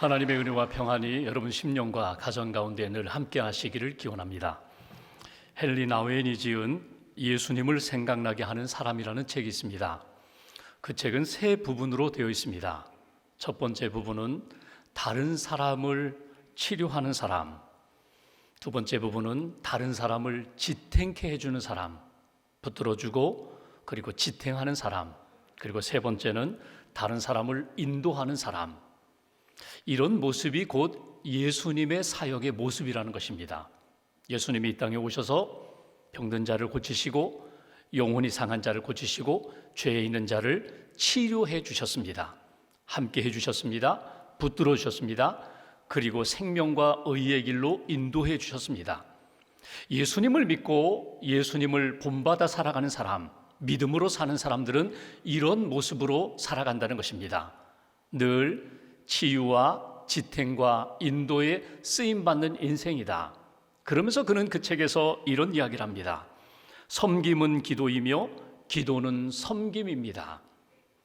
하나님의 은혜와 평안이 여러분 심령과 가정 가운데 늘 함께 하시기를 기원합니다. 헨리 나우엔이 지은 예수님을 생각나게 하는 사람이라는 책이 있습니다. 그 책은 세 부분으로 되어 있습니다. 첫 번째 부분은 다른 사람을 치료하는 사람, 두 번째 부분은 다른 사람을 지탱케 해주는 사람, 붙들어주고 그리고 지탱하는 사람, 그리고 세 번째는 다른 사람을 인도하는 사람. 이런 모습이 곧 예수님의 사역의 모습이라는 것입니다. 예수님이 이 땅에 오셔서 병든 자를 고치시고 영혼이 상한 자를 고치시고 죄에 있는 자를 치료해 주셨습니다. 함께 해 주셨습니다. 붙들어 주셨습니다. 그리고 생명과 의의 길로 인도해 주셨습니다. 예수님을 믿고 예수님을 본받아 살아가는 사람, 믿음으로 사는 사람들은 이런 모습으로 살아간다는 것입니다. 늘 치유와 지탱과 인도에 쓰임받는 인생이다. 그러면서 그는 그 책에서 이런 이야기를 합니다. 섬김은 기도이며 기도는 섬김입니다.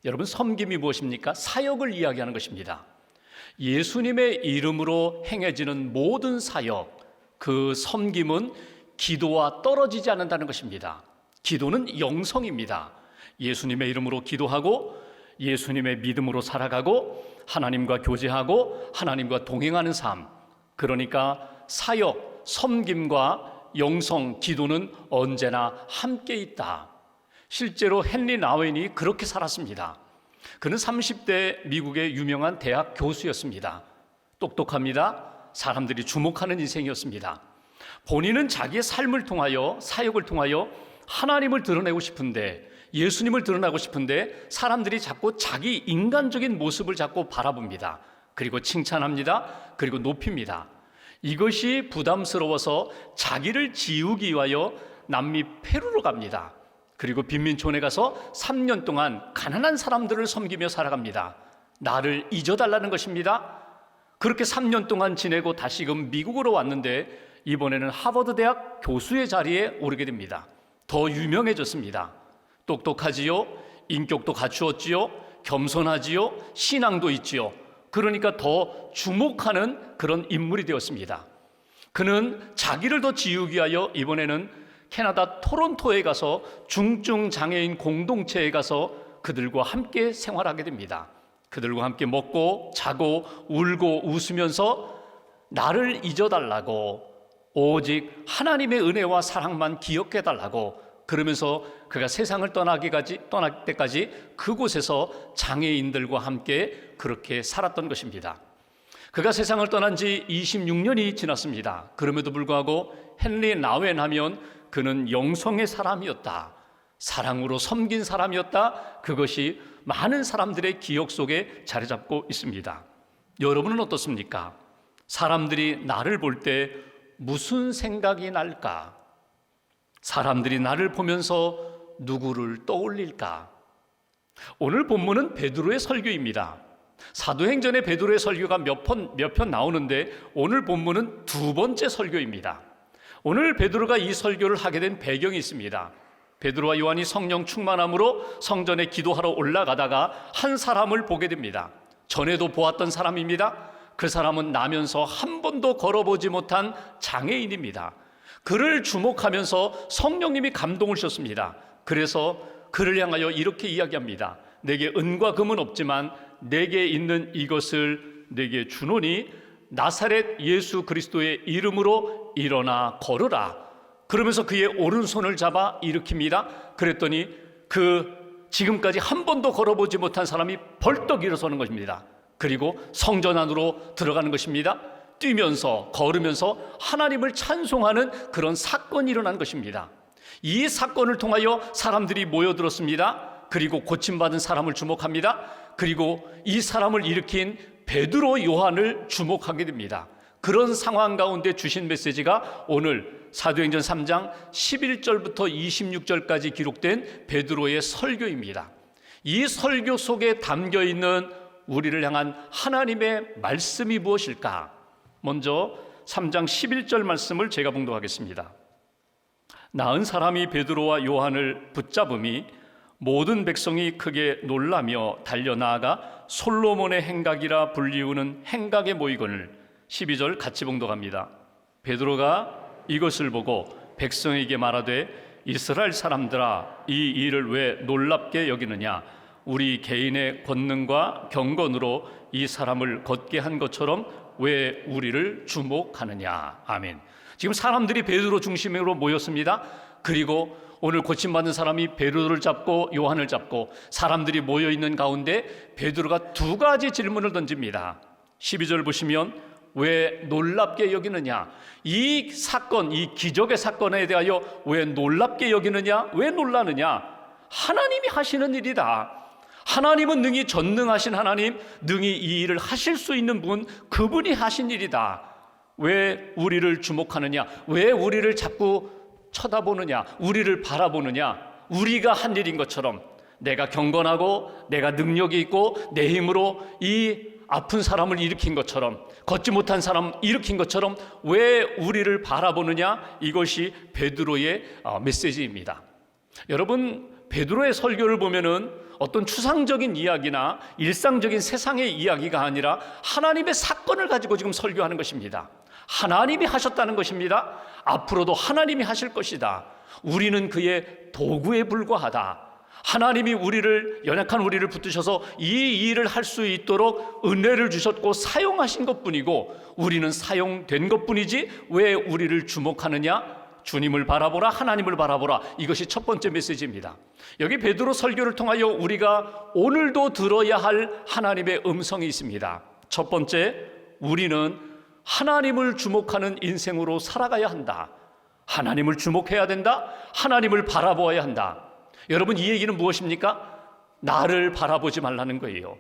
여러분, 섬김이 무엇입니까? 사역을 이야기하는 것입니다. 예수님의 이름으로 행해지는 모든 사역, 그 섬김은 기도와 떨어지지 않는다는 것입니다. 기도는 영성입니다. 예수님의 이름으로 기도하고 예수님의 믿음으로 살아가고 하나님과 교제하고 하나님과 동행하는 삶, 그러니까 사역, 섬김과 영성, 기도는 언제나 함께 있다. 실제로 헨리 나우엔이 그렇게 살았습니다. 그는 30대 미국의 유명한 대학 교수였습니다. 똑똑합니다. 사람들이 주목하는 인생이었습니다. 본인은 자기의 삶을 통하여, 사역을 통하여 하나님을 드러내고 싶은데, 예수님을 드러나고 싶은데 사람들이 자꾸 자기 인간적인 모습을 자꾸 바라봅니다. 그리고 칭찬합니다. 그리고 높입니다. 이것이 부담스러워서 자기를 지우기 위하여 남미 페루로 갑니다. 그리고 빈민촌에 가서 3년 동안 가난한 사람들을 섬기며 살아갑니다. 나를 잊어달라는 것입니다. 그렇게 3년 동안 지내고 다시금 미국으로 왔는데 이번에는 하버드 대학 교수의 자리에 오르게 됩니다. 더 유명해졌습니다. 똑똑하지요, 인격도 갖추었지요, 겸손하지요, 신앙도 있지요. 그러니까 더 주목하는 그런 인물이 되었습니다. 그는 자기를 더 지우기 위하여 이번에는 캐나다 토론토에 가서 중증 장애인 공동체에 가서 그들과 함께 생활하게 됩니다. 그들과 함께 먹고 자고 울고 웃으면서 나를 잊어달라고, 오직 하나님의 은혜와 사랑만 기억해달라고, 그러면서 그가 세상을 떠날 때까지 그곳에서 장애인들과 함께 그렇게 살았던 것입니다. 그가 세상을 떠난 지 26년이 지났습니다. 그럼에도 불구하고 헨리 나우엔 하면 그는 영성의 사람이었다. 사랑으로 섬긴 사람이었다. 그것이 많은 사람들의 기억 속에 자리 잡고 있습니다. 여러분은 어떻습니까? 사람들이 나를 볼 때 무슨 생각이 날까? 사람들이 나를 보면서 누구를 떠올릴까? 오늘 본문은 베드로의 설교입니다. 사도행전의 베드로의 설교가 몇 편 나오는데 오늘 본문은 두 번째 설교입니다. 오늘 베드로가 이 설교를 하게 된 배경이 있습니다. 베드로와 요한이 성령 충만함으로 성전에 기도하러 올라가다가 한 사람을 보게 됩니다. 전에도 보았던 사람입니다. 그 사람은 나면서 한 번도 걸어보지 못한 장애인입니다. 그를 주목하면서 성령님이 감동을 주셨습니다. 그래서 그를 향하여 이렇게 이야기합니다. 내게 은과 금은 없지만 내게 있는 이것을 내게 주노니 나사렛 예수 그리스도의 이름으로 일어나 걸으라. 그러면서 그의 오른손을 잡아 일으킵니다. 그랬더니 그 지금까지 한 번도 걸어보지 못한 사람이 벌떡 일어서는 것입니다. 그리고 성전 안으로 들어가는 것입니다. 뛰면서 걸으면서 하나님을 찬송하는 그런 사건이 일어난 것입니다. 이 사건을 통하여 사람들이 모여들었습니다. 그리고 고침받은 사람을 주목합니다. 그리고 이 사람을 일으킨 베드로, 요한을 주목하게 됩니다. 그런 상황 가운데 주신 메시지가 오늘 사도행전 3장 11절부터 26절까지 기록된 베드로의 설교입니다. 이 설교 속에 담겨있는 우리를 향한 하나님의 말씀이 무엇일까? 먼저 3장 11절 말씀을 제가 봉독하겠습니다. 나은 사람이 베드로와 요한을 붙잡음이 모든 백성이 크게 놀라며 달려나아가 솔로몬의 행각이라 불리우는 행각에 모이거늘. 12절 같이 봉독합니다. 베드로가 이것을 보고 백성에게 말하되 이스라엘 사람들아, 이 일을 왜 놀랍게 여기느냐? 우리 개인의 권능과 경건으로 이 사람을 걷게 한 것처럼 왜 우리를 주목하느냐? 아멘. 지금 사람들이 베드로 중심으로 모였습니다. 그리고 오늘 고침받은 사람이 베드로를 잡고 요한을 잡고 사람들이 모여있는 가운데 베드로가 두 가지 질문을 던집니다. 12절 보시면 왜 놀랍게 여기느냐? 이 사건, 이 기적의 사건에 대하여 왜 놀랍게 여기느냐? 왜 놀라느냐? 하나님이 하시는 일이다. 하나님은 능히 전능하신 하나님, 능히 이 일을 하실 수 있는 분, 그분이 하신 일이다. 왜 우리를 주목하느냐? 왜 우리를 자꾸 쳐다보느냐? 우리를 바라보느냐? 우리가 한 일인 것처럼, 내가 경건하고 내가 능력이 있고 내 힘으로 이 아픈 사람을 일으킨 것처럼, 걷지 못한 사람 일으킨 것처럼 왜 우리를 바라보느냐? 이것이 베드로의 메시지입니다. 여러분, 베드로의 설교를 보면은 어떤 추상적인 이야기나 일상적인 세상의 이야기가 아니라 하나님의 사건을 가지고 지금 설교하는 것입니다. 하나님이 하셨다는 것입니다. 앞으로도 하나님이 하실 것이다. 우리는 그의 도구에 불과하다. 하나님이 우리를, 연약한 우리를 붙드셔서 이 일을 할 수 있도록 은혜를 주셨고 사용하신 것뿐이고 우리는 사용된 것뿐이지 왜 우리를 주목하느냐? 주님을 바라보라, 하나님을 바라보라. 이것이 첫 번째 메시지입니다. 여기 베드로 설교를 통하여 우리가 오늘도 들어야 할 하나님의 음성이 있습니다. 첫 번째, 우리는 하나님을 주목하는 인생으로 살아가야 한다. 하나님을 주목해야 된다. 하나님을 바라보아야 한다. 여러분, 이 얘기는 무엇입니까? 나를 바라보지 말라는 거예요.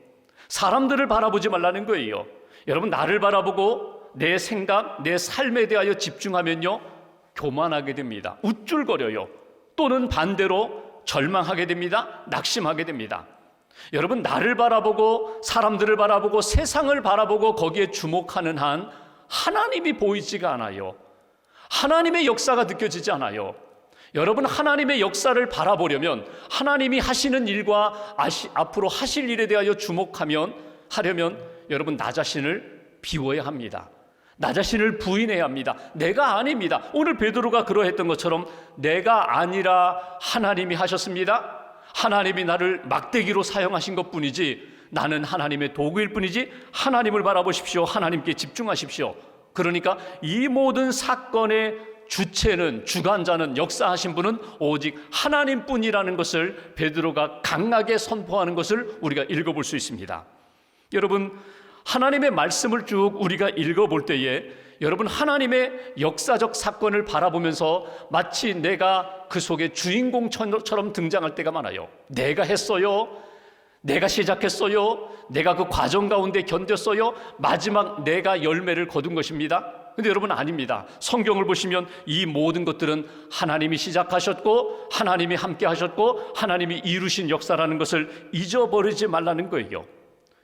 사람들을 바라보지 말라는 거예요. 여러분, 나를 바라보고 내 생각, 내 삶에 대하여 집중하면요, 교만하게 됩니다. 우쭐거려요. 또는 반대로 절망하게 됩니다. 낙심하게 됩니다. 여러분, 나를 바라보고 사람들을 바라보고 세상을 바라보고 거기에 주목하는 한 하나님이 보이지가 않아요. 하나님의 역사가 느껴지지 않아요. 여러분, 하나님의 역사를 바라보려면, 하나님이 하시는 일과 앞으로 하실 일에 대하여 하려면 여러분, 나 자신을 비워야 합니다. 나 자신을 부인해야 합니다. 내가 아닙니다. 오늘 베드로가 그러했던 것처럼 내가 아니라 하나님이 하셨습니다. 하나님이 나를 막대기로 사용하신 것뿐이지 나는 하나님의 도구일 뿐이지 하나님을 바라보십시오. 하나님께 집중하십시오. 그러니까 이 모든 사건의 주체는, 주관자는, 역사하신 분은 오직 하나님뿐이라는 것을 베드로가 강하게 선포하는 것을 우리가 읽어볼 수 있습니다. 여러분, 하나님의 말씀을 쭉 우리가 읽어볼 때에 여러분, 하나님의 역사적 사건을 바라보면서 마치 내가 그 속에 주인공처럼 등장할 때가 많아요. 내가 했어요. 내가 시작했어요. 내가 그 과정 가운데 견뎠어요. 마지막 내가 열매를 거둔 것입니다. 근데 여러분, 아닙니다. 성경을 보시면 이 모든 것들은 하나님이 시작하셨고 하나님이 함께 하셨고 하나님이 이루신 역사라는 것을 잊어버리지 말라는 거예요.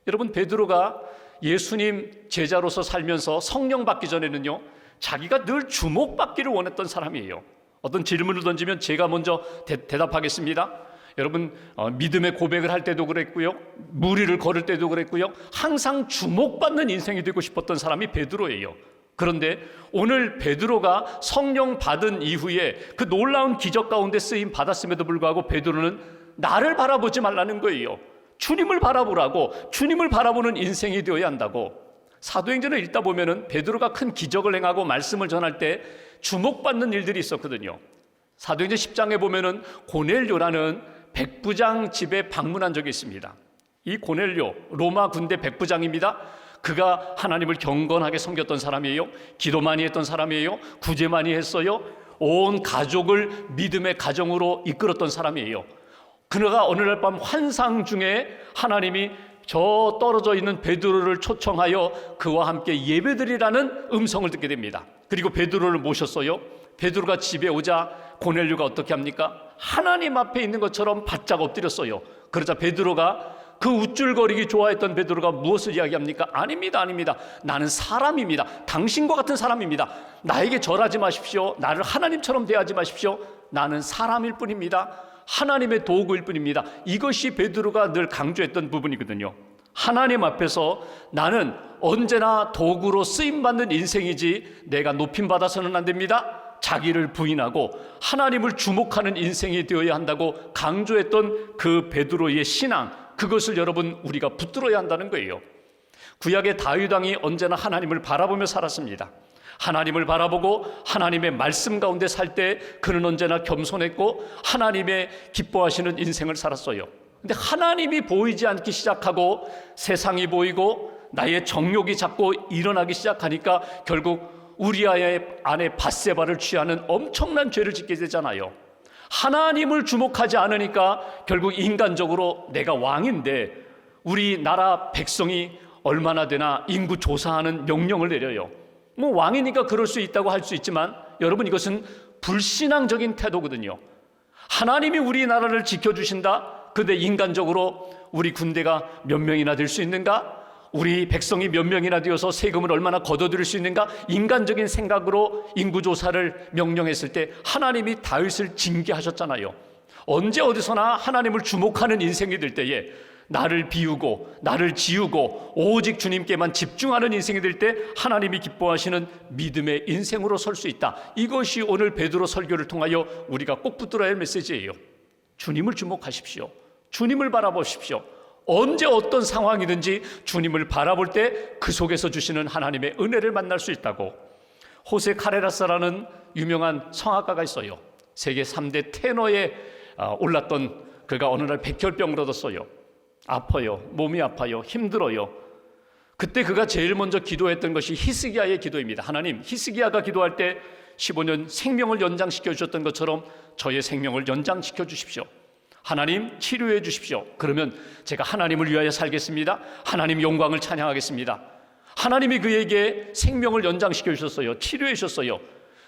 여러분, 베드로가 예수님 제자로서 살면서 성령 받기 전에는요, 자기가 늘 주목받기를 원했던 사람이에요. 어떤 질문을 던지면 제가 먼저 대답하겠습니다. 여러분, 믿음의 고백을 할 때도 그랬고요, 무리를 걸을 때도 그랬고요, 항상 주목받는 인생이 되고 싶었던 사람이 베드로예요. 그런데 오늘 베드로가 성령 받은 이후에 그 놀라운 기적 가운데 쓰임 받았음에도 불구하고 베드로는 나를 바라보지 말라는 거예요. 주님을 바라보라고, 주님을 바라보는 인생이 되어야 한다고. 사도행전을 읽다 보면은 베드로가 큰 기적을 행하고 말씀을 전할 때 주목받는 일들이 있었거든요. 사도행전 10장에 보면은 고넬료라는 백부장 집에 방문한 적이 있습니다. 이 고넬료, 로마 군대 백부장입니다. 그가 하나님을 경건하게 섬겼던 사람이에요. 기도 많이 했던 사람이에요. 구제 많이 했어요. 온 가족을 믿음의 가정으로 이끌었던 사람이에요. 그가 어느 날 밤 환상 중에 하나님이 저 떨어져 있는 베드로를 초청하여 그와 함께 예배드리라는 음성을 듣게 됩니다. 그리고 베드로를 모셨어요. 베드로가 집에 오자 고넬료가 어떻게 합니까? 하나님 앞에 있는 것처럼 바짝 엎드렸어요. 그러자 베드로가, 그 우쭐거리기 좋아했던 베드로가 무엇을 이야기합니까? 아닙니다, 아닙니다. 나는 사람입니다. 당신과 같은 사람입니다. 나에게 절하지 마십시오. 나를 하나님처럼 대하지 마십시오. 나는 사람일 뿐입니다. 하나님의 도구일 뿐입니다. 이것이 베드로가 늘 강조했던 부분이거든요. 하나님 앞에서 나는 언제나 도구로 쓰임받는 인생이지 내가 높임받아서는 안 됩니다. 자기를 부인하고 하나님을 주목하는 인생이 되어야 한다고 강조했던 그 베드로의 신앙, 그것을 여러분 우리가 붙들어야 한다는 거예요. 구약의 다윗 왕이 언제나 하나님을 바라보며 살았습니다. 하나님을 바라보고 하나님의 말씀 가운데 살 때 그는 언제나 겸손했고 하나님의 기뻐하시는 인생을 살았어요. 근데 하나님이 보이지 않기 시작하고 세상이 보이고 나의 정욕이 자꾸 일어나기 시작하니까 결국 우리아의 아내 밧세바를 취하는 엄청난 죄를 짓게 되잖아요. 하나님을 주목하지 않으니까 결국 인간적으로 내가 왕인데 우리 나라 백성이 얼마나 되나 인구 조사하는 명령을 내려요. 뭐 왕이니까 그럴 수 있다고 할 수 있지만 여러분, 이것은 불신앙적인 태도거든요. 하나님이 우리나라를 지켜주신다. 근데 인간적으로 우리 군대가 몇 명이나 될 수 있는가? 우리 백성이 몇 명이나 되어서 세금을 얼마나 걷어들일 수 있는가? 인간적인 생각으로 인구조사를 명령했을 때 하나님이 다윗을 징계하셨잖아요. 언제 어디서나 하나님을 주목하는 인생이 될 때에 나를 비우고 나를 지우고 오직 주님께만 집중하는 인생이 될 때 하나님이 기뻐하시는 믿음의 인생으로 설 수 있다. 이것이 오늘 베드로 설교를 통하여 우리가 꼭 붙들어야 할 메시지예요. 주님을 주목하십시오. 주님을 바라보십시오. 언제 어떤 상황이든지 주님을 바라볼 때 그 속에서 주시는 하나님의 은혜를 만날 수 있다고. 호세 카레라스라는 유명한 성악가가 있어요. 세계 3대 테너에 올랐던 그가 어느 날 백혈병을 얻었어요. 아파요. 몸이 아파요. 힘들어요. 그때 그가 제일 먼저 기도했던 것이 히스기야의 기도입니다. 하나님, 히스기야가 기도할 때 15년 생명을 연장시켜 주셨던 것처럼 저의 생명을 연장시켜 주십시오. 하나님, 치료해 주십시오. 그러면 제가 하나님을 위하여 살겠습니다. 하나님 영광을 찬양하겠습니다. 하나님이 그에게 생명을 연장시켜 주셨어요. 치료해 주셨어요.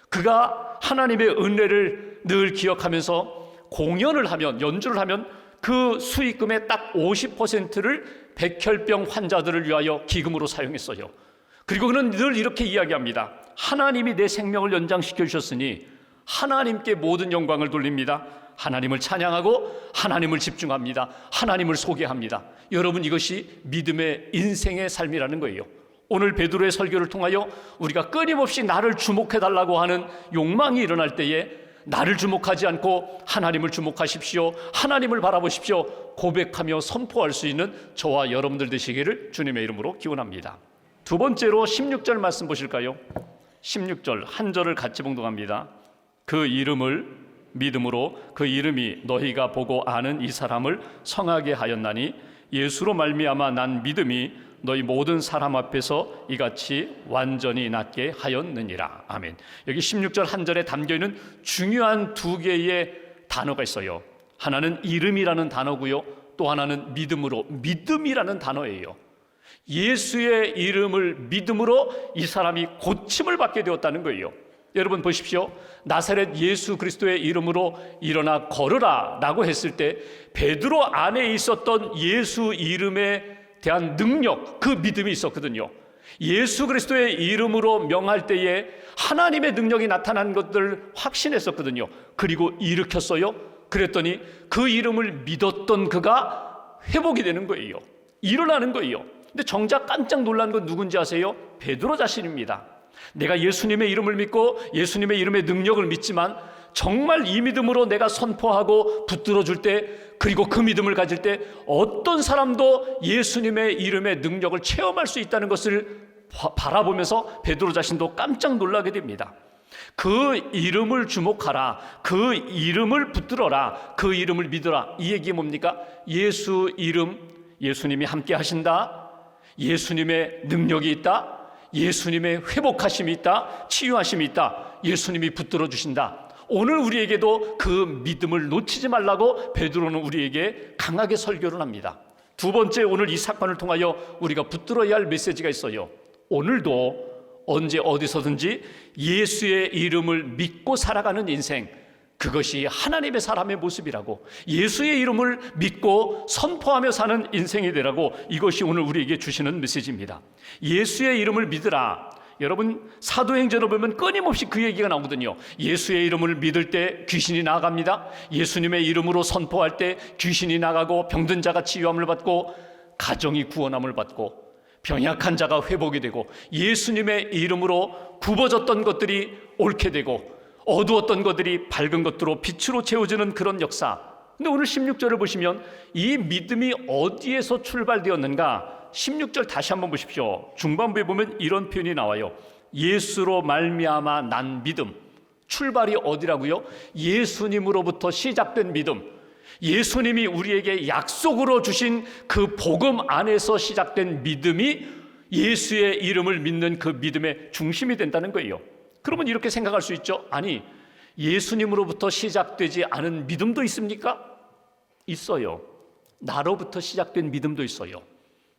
그가 하나님의 은혜를 늘 기억하면서 공연을 하면, 연주를 하면 그 수익금의 딱 50%를 백혈병 환자들을 위하여 기금으로 사용했어요. 그리고 그는 늘 이렇게 이야기합니다. 하나님이 내 생명을 연장시켜 주셨으니 하나님께 모든 영광을 돌립니다. 하나님을 찬양하고 하나님을 집중합니다. 하나님을 소개합니다. 여러분, 이것이 믿음의 인생의 삶이라는 거예요. 오늘 베드로의 설교를 통하여 우리가 끊임없이 나를 주목해달라고 하는 욕망이 일어날 때에 나를 주목하지 않고 하나님을 주목하십시오, 하나님을 바라보십시오 고백하며 선포할 수 있는 저와 여러분들 되시기를 주님의 이름으로 기원합니다. 두 번째로 16절 말씀 보실까요? 16절 한 절을 같이 봉독합니다. 그 이름을 믿음으로 그 이름이 너희가 보고 아는 이 사람을 성하게 하였나니 예수로 말미암아 난 믿음이 너희 모든 사람 앞에서 이같이 완전히 낫게 하였느니라. 아멘. 여기 16절 한 절에 담겨있는 중요한 두 개의 단어가 있어요. 하나는 이름이라는 단어고요, 또 하나는 믿음으로, 믿음이라는 단어예요. 예수의 이름을 믿음으로 이 사람이 고침을 받게 되었다는 거예요. 여러분 보십시오. 나사렛 예수 그리스도의 이름으로 일어나 걸으라 라고 했을 때 베드로 안에 있었던 예수 이름에 대한 능력, 그 믿음이 있었거든요. 예수 그리스도의 이름으로 명할 때에 하나님의 능력이 나타난 것들을 확신했었거든요. 그리고 일으켰어요. 그랬더니 그 이름을 믿었던 그가 회복이 되는 거예요. 일어나는 거예요. 근데 정작 깜짝 놀란 건 누군지 아세요? 베드로 자신입니다. 내가 예수님의 이름을 믿고 예수님의 이름의 능력을 믿지만 정말 이 믿음으로 내가 선포하고 붙들어 줄 때, 그리고 그 믿음을 가질 때 어떤 사람도 예수님의 이름의 능력을 체험할 수 있다는 것을 바라보면서 베드로 자신도 깜짝 놀라게 됩니다. 그 이름을 주목하라, 그 이름을 붙들어라, 그 이름을 믿어라. 이 얘기 뭡니까? 예수 이름, 예수님이 함께 하신다, 예수님의 능력이 있다, 예수님의 회복하심이 있다, 치유하심이 있다, 예수님이 붙들어 주신다. 오늘 우리에게도 그 믿음을 놓치지 말라고 베드로는 우리에게 강하게 설교를 합니다. 두 번째, 오늘 이 사건을 통하여 우리가 붙들어야 할 메시지가 있어요. 오늘도 언제 어디서든지 예수의 이름을 믿고 살아가는 인생, 그것이 하나님의 사람의 모습이라고, 예수의 이름을 믿고 선포하며 사는 인생이 되라고, 이것이 오늘 우리에게 주시는 메시지입니다. 예수의 이름을 믿으라. 여러분 사도행전을 보면 끊임없이 그 얘기가 나오거든요. 예수의 이름을 믿을 때 귀신이 나갑니다. 예수님의 이름으로 선포할 때 귀신이 나가고 병든 자가 치유함을 받고 가정이 구원함을 받고 병약한 자가 회복이 되고 예수님의 이름으로 굽어졌던 것들이 옳게 되고 어두웠던 것들이 밝은 것들로 빛으로 채워지는 그런 역사. 근데 오늘 16절을 보시면 이 믿음이 어디에서 출발되었는가? 16절 다시 한번 보십시오. 중반부에 보면 이런 표현이 나와요. 예수로 말미암아 난 믿음. 출발이 어디라고요? 예수님으로부터 시작된 믿음. 예수님이 우리에게 약속으로 주신 그 복음 안에서 시작된 믿음이 예수의 이름을 믿는 그 믿음의 중심이 된다는 거예요. 그러면 이렇게 생각할 수 있죠. 아니, 예수님으로부터 시작되지 않은 믿음도 있습니까? 있어요. 나로부터 시작된 믿음도 있어요.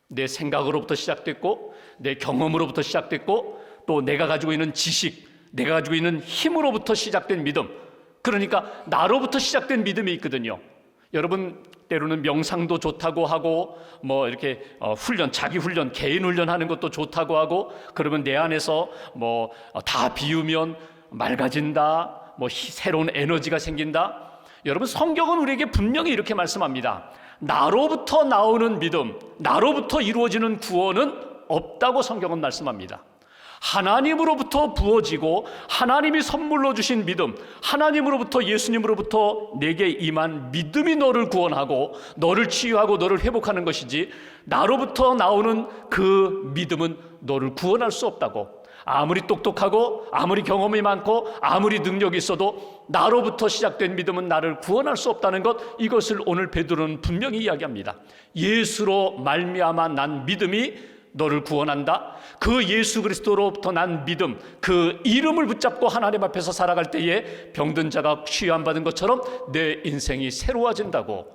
내 생각으로부터 시작됐고 내 경험으로부터 시작됐고 또 내가 가지고 있는 지식, 내가 가지고 있는 힘으로부터 시작된 믿음. 그러니까 나로부터 시작된 믿음이 있거든요. 여러분 때로는 명상도 좋다고 하고 뭐 이렇게 훈련, 자기 훈련, 개인 훈련하는 것도 좋다고 하고 그러면 내 안에서 뭐 다 비우면 맑아진다, 뭐 새로운 에너지가 생긴다. 여러분 성경은 우리에게 분명히 이렇게 말씀합니다. 나로부터 나오는 믿음, 나로부터 이루어지는 구원은 없다고 성경은 말씀합니다. 하나님으로부터 부어지고 하나님이 선물로 주신 믿음, 하나님으로부터 예수님으로부터 내게 임한 믿음이 너를 구원하고 너를 치유하고 너를 회복하는 것이지 나로부터 나오는 그 믿음은 너를 구원할 수 없다고. 아무리 똑똑하고 아무리 경험이 많고 아무리 능력이 있어도 나로부터 시작된 믿음은 나를 구원할 수 없다는 것, 이것을 오늘 베드로는 분명히 이야기합니다. 예수로 말미암아 난 믿음이 너를 구원한다. 그 예수 그리스도로부터 난 믿음, 그 이름을 붙잡고 하나님 앞에서 살아갈 때에 병든 자가 치유받은 것처럼 내 인생이 새로워진다고.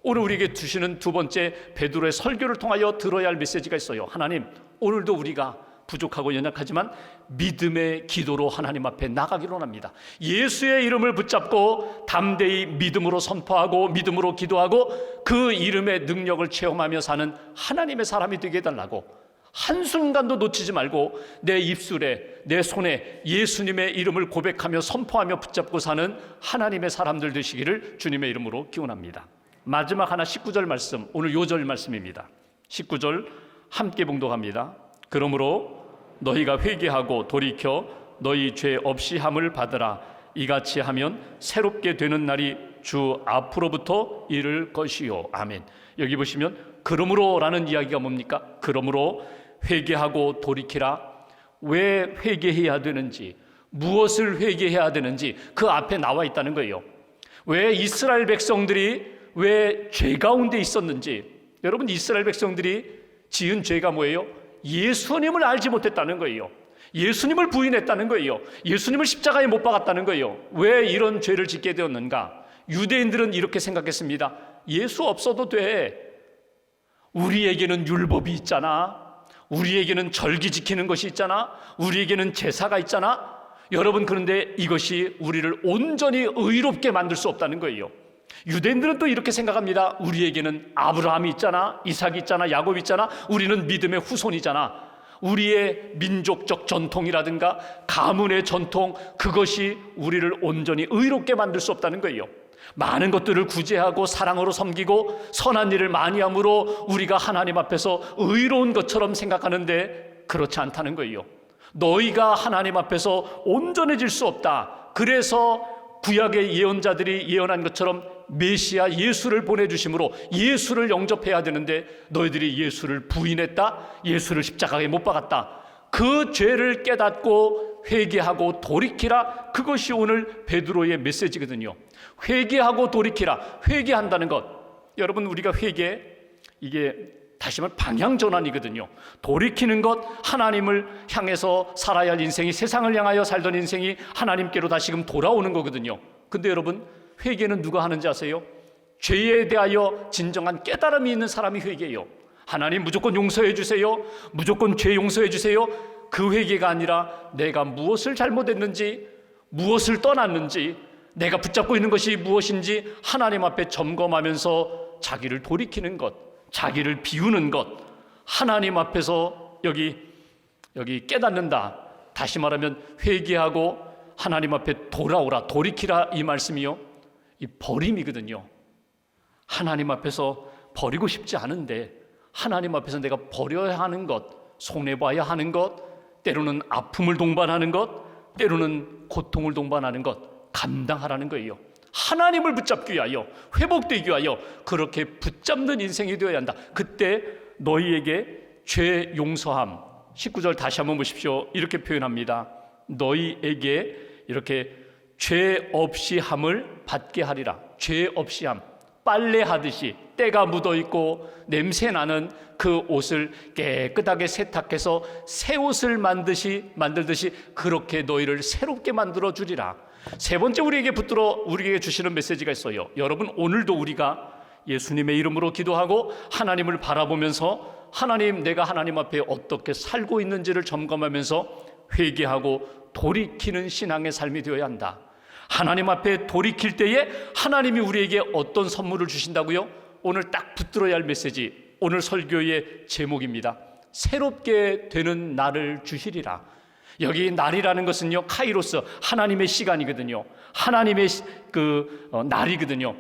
오늘 우리에게 주시는 두 번째 베드로의 설교를 통하여 들어야 할 메시지가 있어요. 하나님, 오늘도 우리가 부족하고 연약하지만 믿음의 기도로 하나님 앞에 나가기로 합니다. 예수의 이름을 붙잡고 담대히 믿음으로 선포하고 믿음으로 기도하고 그 이름의 능력을 체험하며 사는 하나님의 사람이 되게 해달라고. 한순간도 놓치지 말고 내 입술에, 내 손에 예수님의 이름을 고백하며 선포하며 붙잡고 사는 하나님의 사람들 되시기를 주님의 이름으로 기원합니다. 마지막 하나 19절 말씀, 오늘 요절 말씀입니다. 19절 함께 봉독합니다. 그러므로 너희가 회개하고 돌이켜 너희 죄 없이 함을 받으라. 이같이 하면 새롭게 되는 날이 주 앞으로부터 이를 것이요. 아멘. 여기 보시면 그러므로라는 이야기가 뭡니까? 그러므로 회개하고 돌이키라. 왜 회개해야 되는지, 무엇을 회개해야 되는지 그 앞에 나와 있다는 거예요. 왜 이스라엘 백성들이 왜 죄 가운데 있었는지. 여러분, 이스라엘 백성들이 지은 죄가 뭐예요? 예수님을 알지 못했다는 거예요. 예수님을 부인했다는 거예요. 예수님을 십자가에 못 박았다는 거예요. 왜 이런 죄를 짓게 되었는가? 유대인들은 이렇게 생각했습니다. 예수 없어도 돼. 우리에게는 율법이 있잖아. 우리에게는 절기 지키는 것이 있잖아. 우리에게는 제사가 있잖아. 여러분, 그런데 이것이 우리를 온전히 의롭게 만들 수 없다는 거예요. 유대인들은 또 이렇게 생각합니다. 우리에게는 아브라함이 있잖아, 이삭이 있잖아, 야곱이 있잖아. 우리는 믿음의 후손이잖아. 우리의 민족적 전통이라든가 가문의 전통, 그것이 우리를 온전히 의롭게 만들 수 없다는 거예요. 많은 것들을 구제하고 사랑으로 섬기고 선한 일을 많이 함으로 우리가 하나님 앞에서 의로운 것처럼 생각하는데 그렇지 않다는 거예요. 너희가 하나님 앞에서 온전해질 수 없다. 그래서 구약의 예언자들이 예언한 것처럼 메시아 예수를 보내주심으로 예수를 영접해야 되는데 너희들이 예수를 부인했다. 예수를 십자가에 못 박았다. 그 죄를 깨닫고 회개하고 돌이키라. 그것이 오늘 베드로의 메시지거든요. 회개하고 돌이키라. 회개한다는 것, 여러분, 우리가 회개, 이게 다시 말하면 방향 전환이거든요. 돌이키는 것, 하나님을 향해서 살아야 할 인생이, 세상을 향하여 살던 인생이 하나님께로 다시금 돌아오는 거거든요. 근데 여러분, 회개는 누가 하는지 아세요? 죄에 대하여 진정한 깨달음이 있는 사람이 회개해요. 하나님 무조건 용서해 주세요, 무조건 죄 용서해 주세요. 그 회개가 아니라 내가 무엇을 잘못했는지, 무엇을 떠났는지, 내가 붙잡고 있는 것이 무엇인지 하나님 앞에 점검하면서 자기를 돌이키는 것, 자기를 비우는 것, 하나님 앞에서 여기 여기 깨닫는다, 다시 말하면 회개하고 하나님 앞에 돌아오라, 돌이키라, 이 말씀이요, 이 버림이거든요. 하나님 앞에서 버리고 싶지 않은데 하나님 앞에서 내가 버려야 하는 것, 손해봐야 하는 것, 때로는 아픔을 동반하는 것, 때로는 고통을 동반하는 것 감당하라는 거예요. 하나님을 붙잡기 위하여, 회복되기 위하여 그렇게 붙잡는 인생이 되어야 한다. 그때 너희에게 죄 용서함, 19절 다시 한번 보십시오. 이렇게 표현합니다. 너희에게 이렇게 죄 없이 함을 받게 하리라. 죄 없이 함, 빨래하듯이 때가 묻어있고 냄새나는 그 옷을 깨끗하게 세탁해서 새 옷을 만들듯이 그렇게 너희를 새롭게 만들어 주리라. 세 번째 우리에게 주시는 메시지가 있어요. 여러분, 오늘도 우리가 예수님의 이름으로 기도하고 하나님을 바라보면서 하나님, 내가 하나님 앞에 어떻게 살고 있는지를 점검하면서 회개하고 돌이키는 신앙의 삶이 되어야 한다. 하나님 앞에 돌이킬 때에 하나님이 우리에게 어떤 선물을 주신다고요? 오늘 딱 붙들어야 할 메시지, 오늘 설교의 제목입니다. 새롭게 되는 날을 주시리라. 여기 날이라는 것은요, 카이로스, 하나님의 시간이거든요. 하나님의 날이거든요.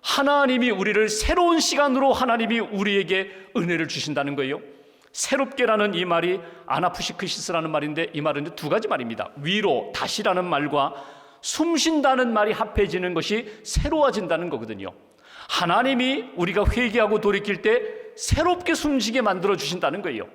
하나님이 우리를 새로운 시간으로 하나님이 우리에게 은혜를 주신다는 거예요. 새롭게라는 이 말이 아나푸시크시스라는 말인데, 이 말은 두 가지 말입니다. 위로, 다시라는 말과 숨쉰다는 말이 합해지는 것이 새로워진다는 거거든요. 하나님이 우리가 회개하고 돌이킬 때 새롭게 숨쉬게 만들어 주신다는 거예요.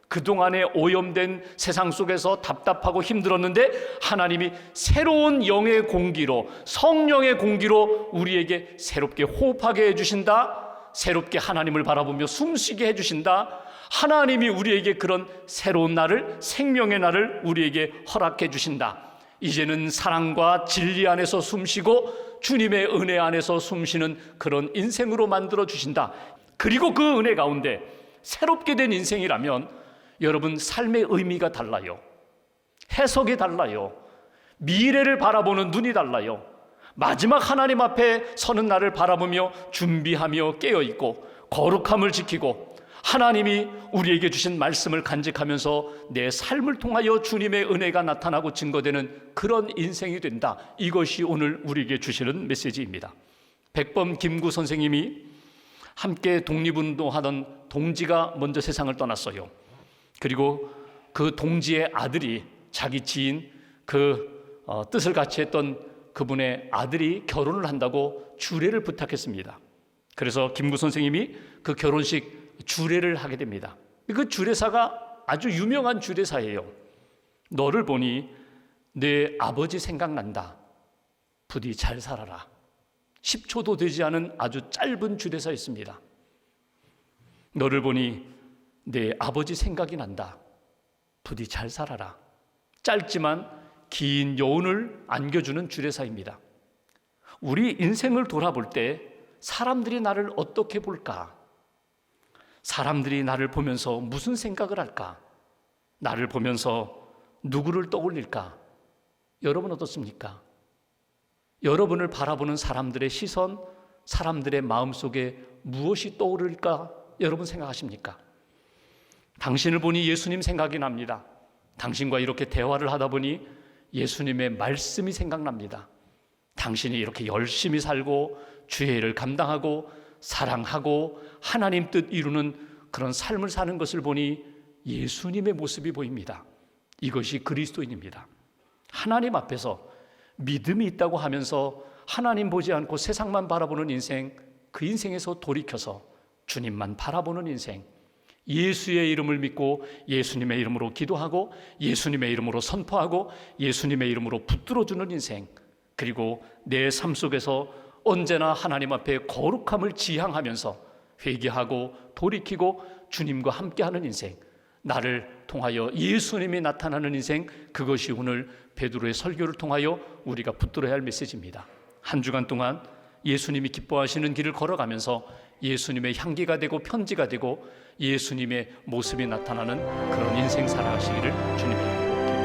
그동안에 오염된 세상 속에서 답답하고 힘들었는데 하나님이 새로운 영의 공기로, 성령의 공기로 우리에게 새롭게 호흡하게 해주신다. 새롭게 하나님을 바라보며 숨쉬게 해주신다. 하나님이 우리에게 그런 새로운 날을, 생명의 날을 우리에게 허락해 주신다. 이제는 사랑과 진리 안에서 숨쉬고 주님의 은혜 안에서 숨쉬는 그런 인생으로 만들어 주신다. 그리고 그 은혜 가운데 새롭게 된 인생이라면 여러분, 삶의 의미가 달라요. 해석이 달라요. 미래를 바라보는 눈이 달라요. 마지막 하나님 앞에 서는 날을 바라보며 준비하며 깨어있고 거룩함을 지키고 하나님이 우리에게 주신 말씀을 간직하면서 내 삶을 통하여 주님의 은혜가 나타나고 증거되는 그런 인생이 된다. 이것이 오늘 우리에게 주시는 메시지입니다. 백범 김구 선생님이 함께 독립운동하던 동지가 먼저 세상을 떠났어요. 그리고 그 동지의 아들이, 자기 지인, 뜻을 같이 했던 그분의 아들이 결혼을 한다고 주례를 부탁했습니다. 그래서 김구 선생님이 그 결혼식 주례를 하게 됩니다. 그 주례사가 아주 유명한 주례사예요. 너를 보니 내 아버지 생각난다. 부디 잘 살아라. 10초도 되지 않은 아주 짧은 주례사였습니다. 너를 보니 내 아버지 생각이 난다. 부디 잘 살아라. 짧지만 긴 여운을 안겨주는 주례사입니다. 우리 인생을 돌아볼 때 사람들이 나를 어떻게 볼까? 사람들이 나를 보면서 무슨 생각을 할까? 나를 보면서 누구를 떠올릴까? 여러분 어떻습니까? 여러분을 바라보는 사람들의 시선, 사람들의 마음속에 무엇이 떠오를까? 여러분 생각하십니까? 당신을 보니 예수님 생각이 납니다. 당신과 이렇게 대화를 하다 보니 예수님의 말씀이 생각납니다. 당신이 이렇게 열심히 살고 주의 일을 감당하고 사랑하고 하나님 뜻 이루는 그런 삶을 사는 것을 보니 예수님의 모습이 보입니다. 이것이 그리스도인입니다. 하나님 앞에서 믿음이 있다고 하면서 하나님 보지 않고 세상만 바라보는 인생, 그 인생에서 돌이켜서 주님만 바라보는 인생, 예수의 이름을 믿고 예수님의 이름으로 기도하고 예수님의 이름으로 선포하고 예수님의 이름으로 붙들어주는 인생, 그리고 내 삶 속에서 언제나 하나님 앞에 거룩함을 지향하면서 회개하고 돌이키고 주님과 함께하는 인생, 나를 통하여 예수님이 나타나는 인생, 그것이 오늘 베드로의 설교를 통하여 우리가 붙들어야 할 메시지입니다. 한 주간 동안 예수님이 기뻐하시는 길을 걸어가면서 예수님의 향기가 되고 편지가 되고 예수님의 모습이 나타나는 그런 인생 살아가시기를 주님의 이름으로 기도합니다.